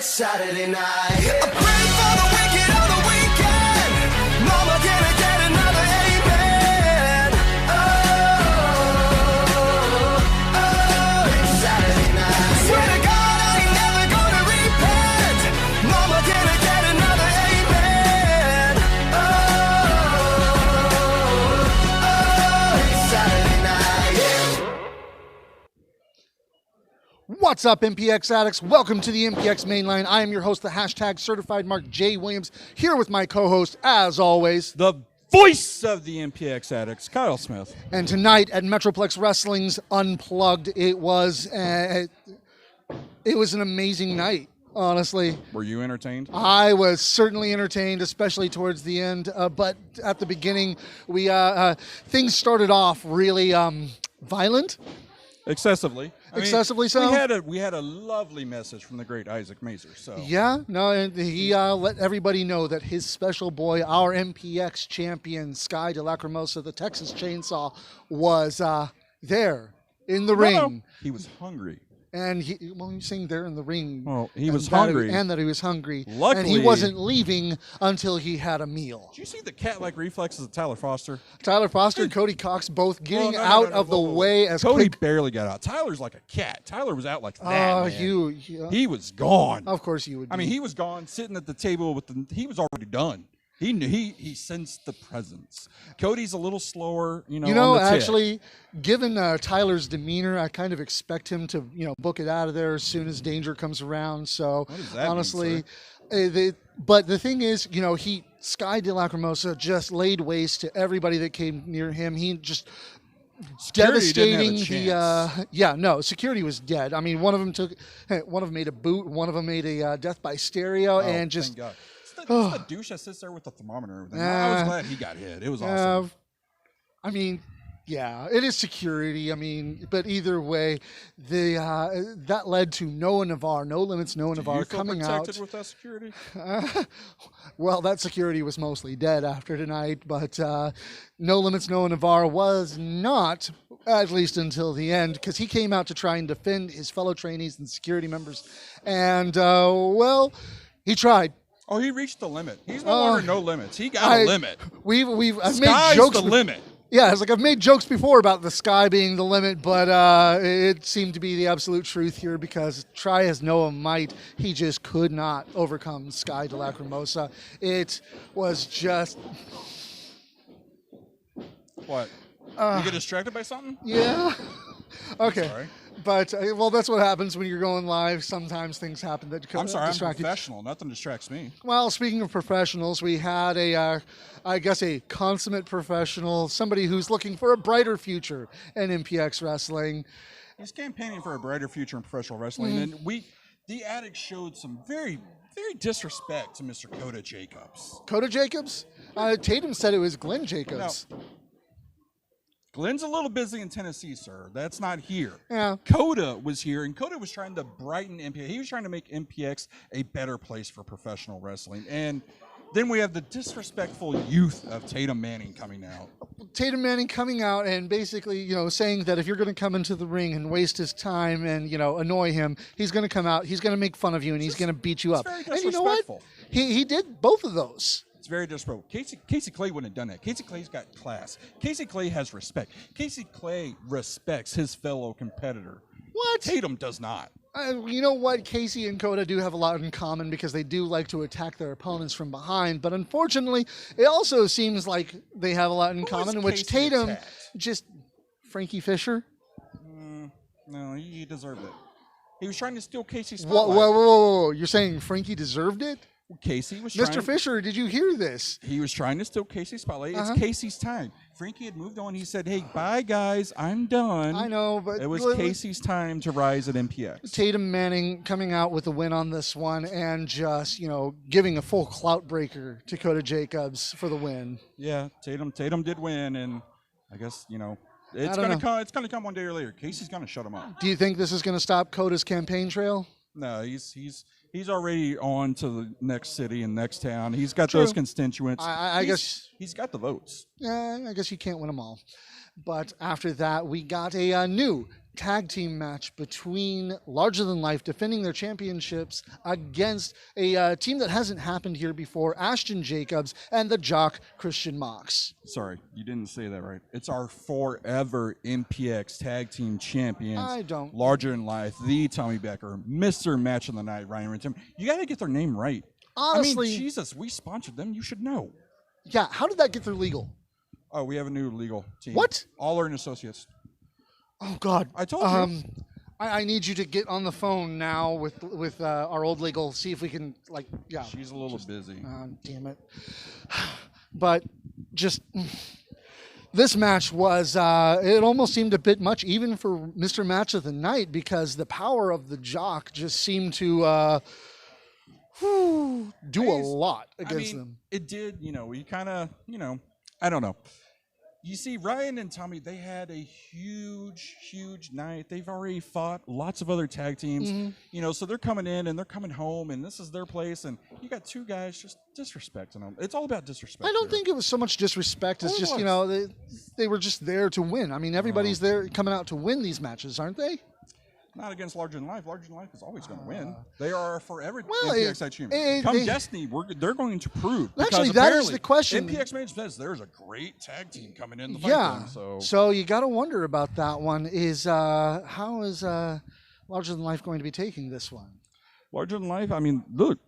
Saturday night. I pray for the wicked on the weekend. Mama, can I get another amen? Oh, it's Saturday night. Swear to God, I ain't never gonna repent. Mama, can I get another amen? Oh, it's Saturday night. Yeah. What's up, MPX addicts? Welcome to the MPX Mainline. I am your host, the hashtag certified Mark J. Williams, here with my co-host, as always, the voice of the MPX addicts, Kyle Smith. And tonight at Metroplex Wrestling's Unplugged, it was an amazing night, honestly. Were you entertained? I was certainly entertained, especially towards the end. But at the beginning, we things started off really violent. Excessively. Excessively so? We had a lovely message from the great Isaac Mazer. So Yeah, no, and he let everybody know that his special boy, our MPX champion, Sky de Lacrimosa, the Texas Chainsaw, was there in the ring. No. He was hungry. And you're saying there in the ring. Well, he was hungry. And that he was hungry. Luckily, and he wasn't leaving until he had a meal. Did you see the cat-like reflexes of Tyler Foster? Tyler Foster and Cody Cox both getting No, out of the way as Cody quick. barely got out. Tyler's like a cat. Tyler was out like that, man. He was gone. Of course you would be. I mean, he was gone, sitting at the table he was already done. He knew he sensed the presence. Cody's a little slower, on the tip. Actually, given Tyler's demeanor, I kind of expect him to, book it out of there as soon as danger comes around. So, What does that honestly, mean, but the thing is, Sky de Lacrimosa just laid waste to everybody that came near him. He just devastating security was dead. I mean, one of them made a boot, one of them made a death by stereo, and just. Thank God. It's the douche that sits there with the thermometer and everything. I was glad he got hit. It was awesome. I mean, yeah, it is security. I mean, but either way, that led to Noah Navarre, No Limits Noah Navarre coming out. Protected with that security? Well, that security was mostly dead after tonight, but No Limits Noah Navarre was not, at least until the end, because he came out to try and defend his fellow trainees and security members, and he tried. Oh, he reached the limit. He's no longer No Limits. He got a limit. I've Sky's made jokes the limit. Yeah, it's like I've made jokes before about the sky being the limit, but it seemed to be the absolute truth here because try as Noah might, he just could not overcome Sky de Lacrimosa. It was just... What? You get distracted by something? Yeah. Okay. Sorry. But, that's what happens when you're going live. Sometimes things happen that I'm sorry, I'm distract you. professional. Nothing distracts me. Well, speaking of professionals, we had a consummate professional, somebody who's looking for a brighter future in MPX wrestling. He's campaigning for a brighter future in professional wrestling, and the Addicts showed some very, very disrespect to Mr. Coda Jacobs. Coda Jacobs? Tatum said it was Glenn Jacobs. No. Glenn's a little busy in Tennessee, sir. That's not here. Yeah. Coda was here, and Coda was trying to brighten MPX. He was trying to make MPX a better place for professional wrestling. And then we have the disrespectful youth of Tatum Manning coming out. Tatum Manning coming out and basically, saying that if you're going to come into the ring and waste his time and, annoy him, he's going to come out, he's going to make fun of you, and he's going to beat you up. Very And you know what? He did both of those. It's very disrespectful. Casey Clay wouldn't have done that. Casey Clay's got class. Casey Clay has respect. Casey Clay respects his fellow competitor. What? Tatum does not. You know what? Casey and Coda do have a lot in common because they do like to attack their opponents from behind. But unfortunately, it also seems like they have a lot in common in which Casey Tatum attacked? just... Frankie Fisher? No, he deserved it. He was trying to steal Casey's Whoa, spotlight. whoa. You're saying Frankie deserved it? Casey was Mr. Fisher, did you hear this? He was trying to steal Casey's spotlight. It's Casey's time. Frankie had moved on. He said, hey, bye, guys. I'm done. I know, but... It was Casey's time to rise at MPX. Tatum Manning coming out with a win on this one and just, giving a full clout breaker to Coda Jacobs for the win. Yeah, Tatum did win, and I guess, it's gonna come one day or later. Casey's gonna shut him up. Do you think this is going to stop Coda's campaign trail? No, he's already on to the next city and next town. He's got those constituents. I guess he's got the votes. Yeah, I guess you can't win them all. But after that, we got a new tag team match between Larger Than Life defending their championships against a team that hasn't happened here before, Ashton Jacobs and the Jock Christian Mox. Sorry, you didn't say that right. It's our forever MPX Tag Team Champions. I don't. Larger Than Life, the Tommy Becker, Mr. Match of the Night, Ryan Renton. You got to get their name right. Honestly, I mean, Jesus, we sponsored them. You should know. Yeah, how did that get through legal? Oh, we have a new legal team. What? Aller and Associates. Oh, God. I told you. I need you to get on the phone now with our old legal, see if we can, like, yeah. She's a little busy. Damn it. But just, this match was, it almost seemed a bit much, even for Mr. Match of the Night, because the power of the Jock just seemed to do a lot against them. It did, we kind of, I don't know. You see, Ryan and Tommy, they had a huge, huge night. They've already fought lots of other tag teams, so they're coming in and they're coming home, and this is their place, and you got two guys just disrespecting them. It's all about disrespect. I don't think it was so much disrespect. It's just, they were just there to win. I mean, everybody's there coming out to win these matches, aren't they? Not against Larger Than Life. Larger Than Life is always going to win. They are forever well, MPX champions. Come Destiny, they're going to prove. Actually, that is the question. MPX Mainline says there's a great tag team coming in the fight. Yeah. Then, so you got to wonder about that one. Is how is Larger Than Life going to be taking this one? Larger Than Life, I mean, look,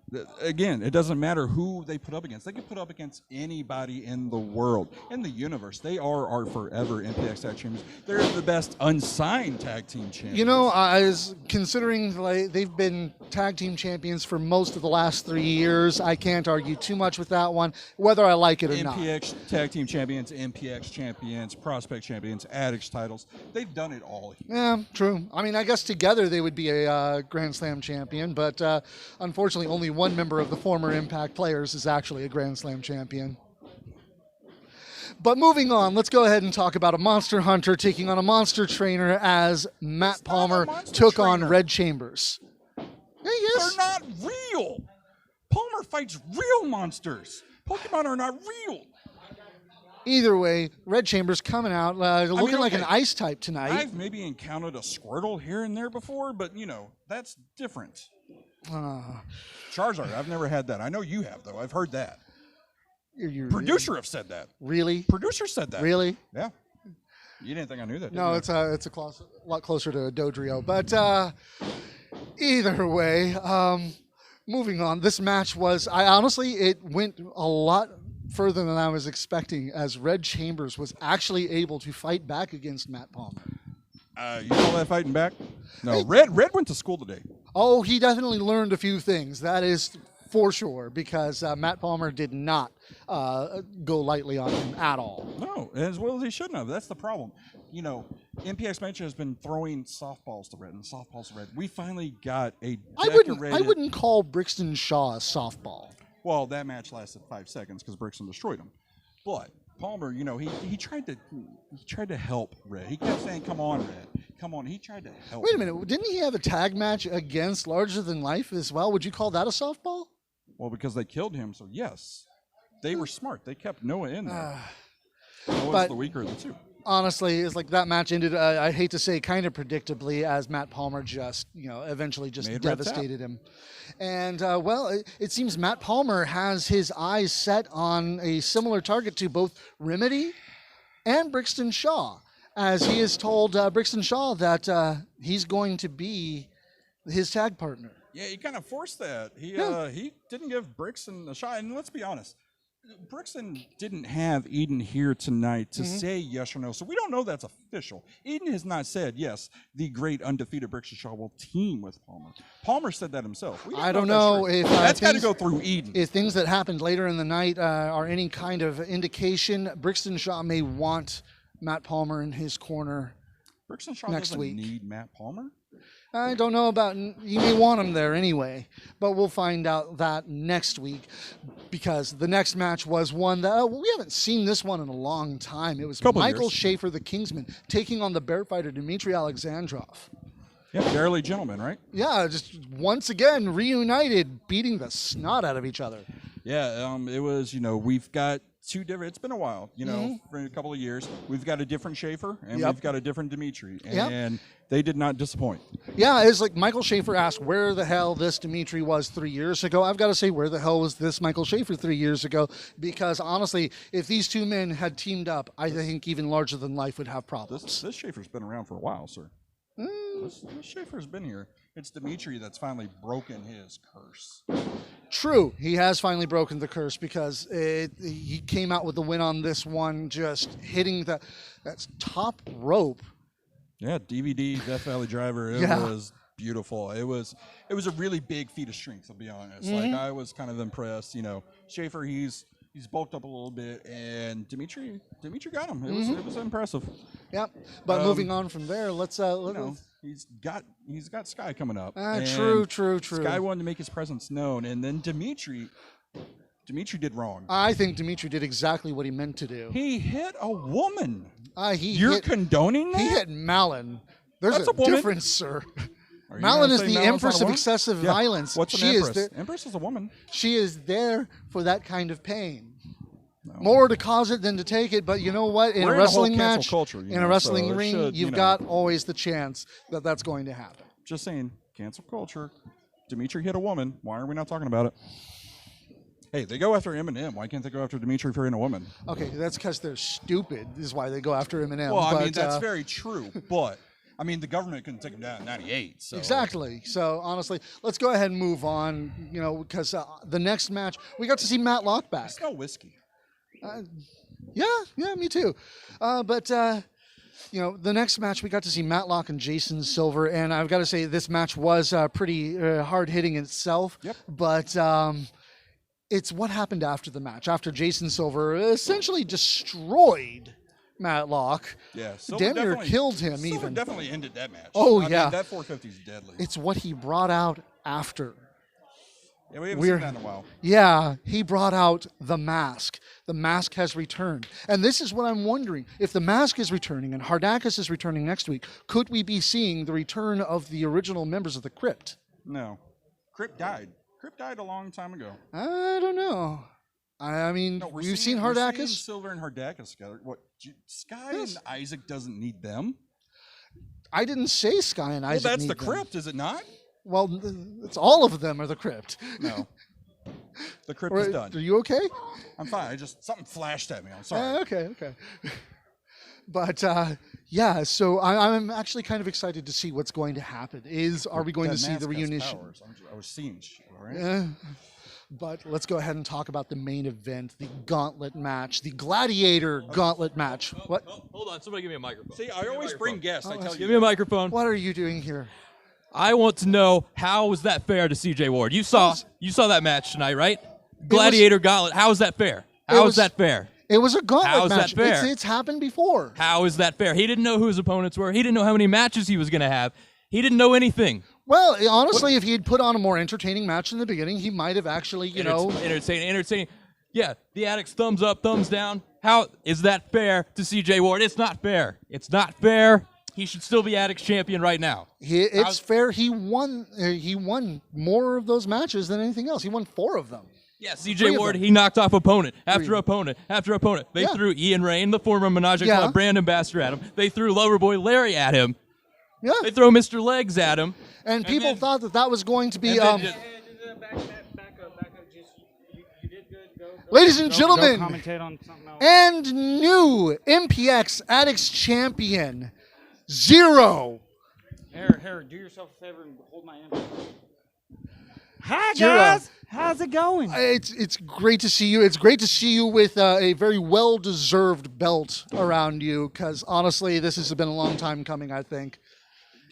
again, it doesn't matter who they put up against. They can put up against anybody in the world, in the universe. They are our forever MPX tag champions. They're the best unsigned tag team champions. I was considering they've been tag team champions for most of the last 3 years. I can't argue too much with that one, whether I like it or not. MPX tag team champions, MPX champions, prospect champions, addicts titles. They've done it all. Yeah, true. I mean, I guess together they would be a Grand Slam champion, but unfortunately only one member of the former Impact players is actually a Grand Slam champion. But moving on, let's go ahead and talk about a Monster Hunter taking on a Monster Trainer as Matt Palmer took on Red Chambers. Yes. They're not real. Palmer fights real monsters. Pokemon are not real. Either way, Red Chambers coming out looking like an ice type tonight. I've maybe encountered a Squirtle here and there before, but, that's different. Charizard, I've never had that. I know you have, though. I've heard that. Producer have said that. Really? Producer said that. Really? Yeah. You didn't think I knew that, did No, you? it's a lot closer to a Dodrio. But either way, moving on. This match was, it went a lot further than I was expecting, as Red Chambers was actually able to fight back against Matt Palmer. You call that fighting back? No, hey. Red went to school today. Oh, he definitely learned a few things. That is for sure, because Matt Palmer did not go lightly on him at all. No, as well as he shouldn't have. That's the problem. MPX Match has been throwing softballs to Red and softballs to Red. We finally got a decorated... I wouldn't call Brixton Shaw a softball. Well, that match lasted 5 seconds because Brixton destroyed him. But Palmer, he tried to help Red. He kept saying, "Come on, Red. Come on." He tried to help. Wait a minute. Didn't he have a tag match against Larger Than Life as well? Would you call that a softball? Well, because they killed him, so yes. They were smart. They kept Noah in there. Noah's the weaker of the two. Honestly, it's like that match ended, I hate to say, kind of predictably, as Matt Palmer just, eventually just devastated him. And, it seems Matt Palmer has his eyes set on a similar target to both Remedy and Brixton Shaw, as he has told Brixton Shaw that he's going to be his tag partner. Yeah, he kind of forced that. He didn't give Brixton a shot. And let's be honest, Brixton didn't have Eden here tonight to say yes or no, so we don't know that's official. Eden has not said, yes, the great undefeated Brixton Shaw will team with Palmer. Palmer said that himself. I don't know if that's got to go through Eden. If things that happened later in the night are any kind of indication, Brixton Shaw may want Matt Palmer in his corner Brixton Shaw next doesn't week. Need Matt Palmer? I don't know about, you may want him there anyway, but we'll find out that next week, because the next match was one that, we haven't seen this one in a long time. It was Michael Schaefer, the Kingsman, taking on the bear fighter, Dmitry Alexandrov. Yeah, barely gentlemen, right? Yeah, just once again, reunited, beating the snot out of each other. Yeah, it was, we've got two different. It's been a while, you know, for a couple of years. We've got a different Schaefer and we've got a different Dimitri, and they did not disappoint. Yeah, it's like Michael Schaefer asked where the hell this Dimitri was 3 years ago. I've got to say, where the hell was this Michael Schaefer 3 years ago? Because honestly, if these two men had teamed up, I think even larger than life would have problems. This Schaefer's been around for a while, sir. This Schaefer's been here. It's Dimitri that's finally broken his curse. True, he has finally broken the curse because he came out with the win on this one, just hitting that's top rope. Yeah, DVD Death Valley Driver. It was beautiful. It was a really big feat of strength, I'll be honest. Like, I was kind of impressed. You know, Schaefer, he's bulked up a little bit, and Dimitri got him. It was impressive. Yep. But moving on from there, let's he's got Sky coming up. True. Sky wanted to make his presence known, and then Dimitri did wrong. I think Dimitri did exactly what he meant to do. He hit a woman. You're condoning that? He hit Malin. There's That's a a woman. difference, sir. Are you Malin gonna is say the Malin's empress not a of woman? excessive Yeah. violence. What's an She empress? is there. Empress is a woman. She is there for that kind of pain. No. More to cause it than to take it, but you know what? In We're a in a whole wrestling match, culture, in a wrestling ring, you've got always the chance that that's going to happen. Just saying, cancel culture. Dimitri hit a woman. Why are we not talking about it? Hey, they go after Eminem. Why can't they go after Dimitri for hitting a woman? Okay, that's because they're stupid, is why they go after Eminem. Well, I mean, that's very true, but I mean, the government couldn't take him down in 98. So. Exactly. So, honestly, let's go ahead and move on, you know, because the next match, we got to see Matlock back. I smell whiskey. Yeah, me too. But you know, the next match, we got to see Matlock and Jason Silver, and I've got to say, this match was pretty hard-hitting itself. Yep. But it's what happened after the match, after Jason Silver essentially destroyed Matlock. Yeah, damn near killed him. Silver even definitely ended that match. Oh, I yeah. mean, that 450 is deadly. It's what he brought out after. Yeah, we haven't seen that in a while. Yeah, he brought out the mask. The mask has returned. And this is what I'm wondering. If the mask is returning and Hardakis is returning next week, could we be seeing the return of the original members of the Crypt? No. Crypt died. Crypt died a long time ago. I don't know. I mean, No, we've seen we're Hardakis. seeing Silver and Hardakis together. What? Sky and Isaac doesn't need them? I didn't say Sky and Isaac. Well, that's need the them. Crypt, is it not? Well, it's all of them are the Crypt. No. The Crypt is done. Are you okay? I'm fine. Something flashed at me. I'm sorry. Okay. But yeah, so I'm actually kind of excited to see what's going to happen. Are we going to see the reunion? I was seeing shit, all right? Yeah. But let's go ahead and talk about the main event, the Gauntlet Match, the Gladiator Gauntlet Match. What? Hold on, somebody give me a microphone. See, I always bring guests. I tell you. Give me a microphone. What are you doing here? I want to know, how was that fair to CJ Ward? You saw that match tonight, right? Gladiator Gauntlet. How is that fair? How is that fair? It was a gauntlet How is match. that fair? It's happened before. How is that fair? He didn't know who his opponents were. He didn't know how many matches he was going to have. He didn't know anything. Well, honestly, if he had put on a more entertaining match in the beginning, he might have actually, Entertaining. Yeah, the Addicts thumbs up, thumbs down. How is that fair to CJ Ward? It's not fair. It's not fair. He should still be Addicts champion right now. It's fair. He won more of those matches than anything else. He won 4 of them. Yeah, CJ Ward, he knocked off opponent after opponent after opponent. They threw Ian Rain, the former Menage a Club brand ambassador, at him. They threw Loverboy Larry at him. Yeah. They throw Mr. Legs at him. And people thought that was going to be... Ladies and gentlemen, commentate on something else. and new MPX Addicts champion, Zero. Here, do yourself a favor and hold my hand. Hi, Zero. guys. How's it going? It's great to see you. It's great to see you with a very well-deserved belt around you, because honestly, this has been a long time coming, I think.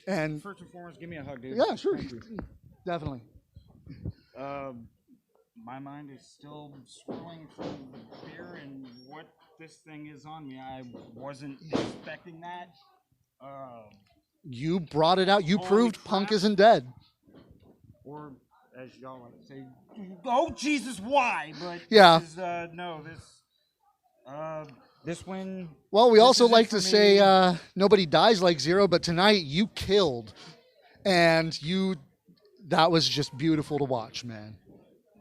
And First and foremost, give me a hug, dude. yeah, sure. Thank you. Definitely. My mind is still swirling from the beer and what this thing is on me. I wasn't expecting that. You brought it out. You Holy proved crap. Punk isn't dead. Or, as y'all like to say, oh, Jesus, why? But Yeah. this is, this win... Well, we this also isn't like for to me. say nobody dies like Zero, but tonight you killed. And that was just beautiful to watch, man.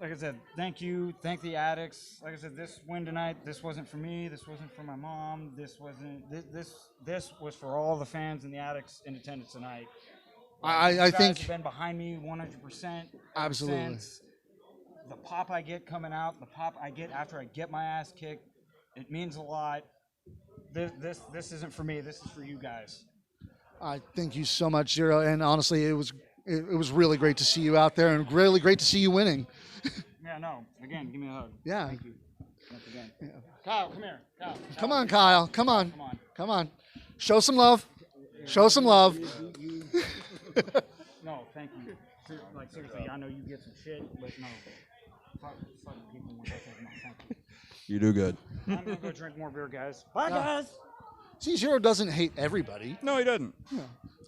like I said, thank you, thank the addicts. Like I said, this win tonight, this wasn't for me, this wasn't for my mom, this was for all the fans and the addicts in attendance tonight. I You guys think have been behind me 100%. Absolutely. Since the pop I get coming out, the pop I get after I get my ass kicked, it means a lot. This isn't for me. This is for you guys. I thank you so much, Zero. And honestly, it was really great to see you out there, and really great to see you winning. Yeah, no. Again, give me a hug. Yeah. Thank you. Once again. Kyle, come here. Kyle. Come on, Kyle. Come on. Come on. Come on. Show some love. Show some love. No, thank you. Like, seriously, I know you get some shit, but no. Fuck people when they say no, thank you. You do good. I'm going to go drink more beer, guys. Bye, guys. See, Zero doesn't hate everybody. No, he doesn't.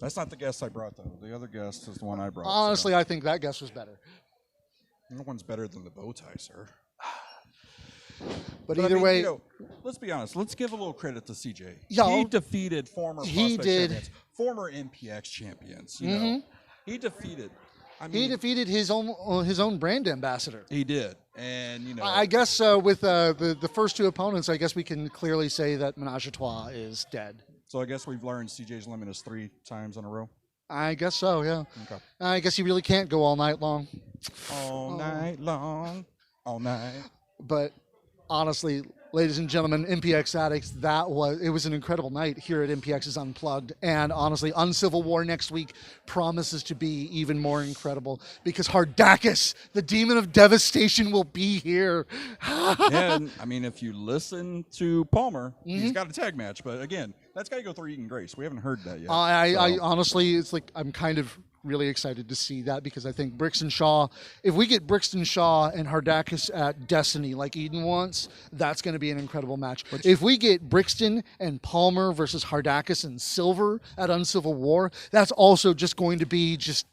That's not the guest I brought, though. The other guest is the one I brought. Honestly, so. I think that guess was better. No one's better than the bow tie, sir. But I either mean, way, you know, let's be honest. Let's give a little credit to CJ. Yo. He defeated former He Prospect did. champions, former MPX champions. You know, he defeated. I mean, he defeated his own brand ambassador. He did, and you know, I guess with the first two opponents, I guess we can clearly say that Menage a Trois is dead. so I guess we've learned CJ's limit is 3 times in a row. I guess so, yeah. Okay. I guess you really can't go all night long. All night long, all night. But honestly, ladies and gentlemen, MPX addicts, it was an incredible night here at MPX's Unplugged. And honestly, Uncivil War next week promises to be even more incredible because Hardakis, the demon of devastation, will be here. And I mean, if you listen to Palmer, he's got a tag match. But again, that's got to go through Eaton Grace. We haven't heard that yet. I So, honestly, it's like I'm kind of really excited to see that because I think Brixton Shaw, if we get Brixton Shaw and Hardakis at Destiny like Eden wants, that's going to be an incredible match. If we get Brixton and Palmer versus Hardakis and Silver at Uncivil War, that's also just going to be just.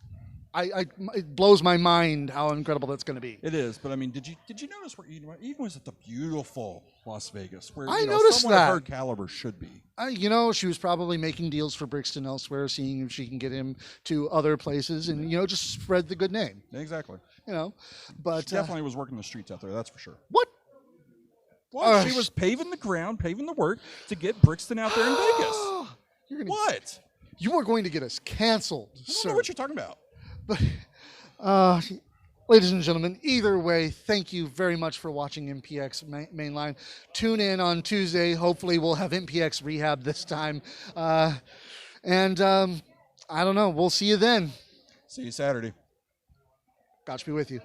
It blows my mind how incredible that's going to be. it is, but I mean, did you notice where Eden was at the beautiful Las Vegas, where I noticed someone that. of her caliber should be. She was probably making deals for Brixton elsewhere, seeing if she can get him to other places and, just spread the good name, Exactly. But She definitely was working the streets out there. That's for sure. what? Well, she was paving the ground, paving the work to get Brixton out there in Vegas. You're gonna, What? You are going to get us canceled, I don't sir. know what you're talking about. But, ladies and gentlemen, either way, thank you very much for watching MPX Mainline. Tune in on Tuesday. Hopefully, we'll have MPX Rehab this time. I don't know. We'll see you then. See you Saturday. God be with you.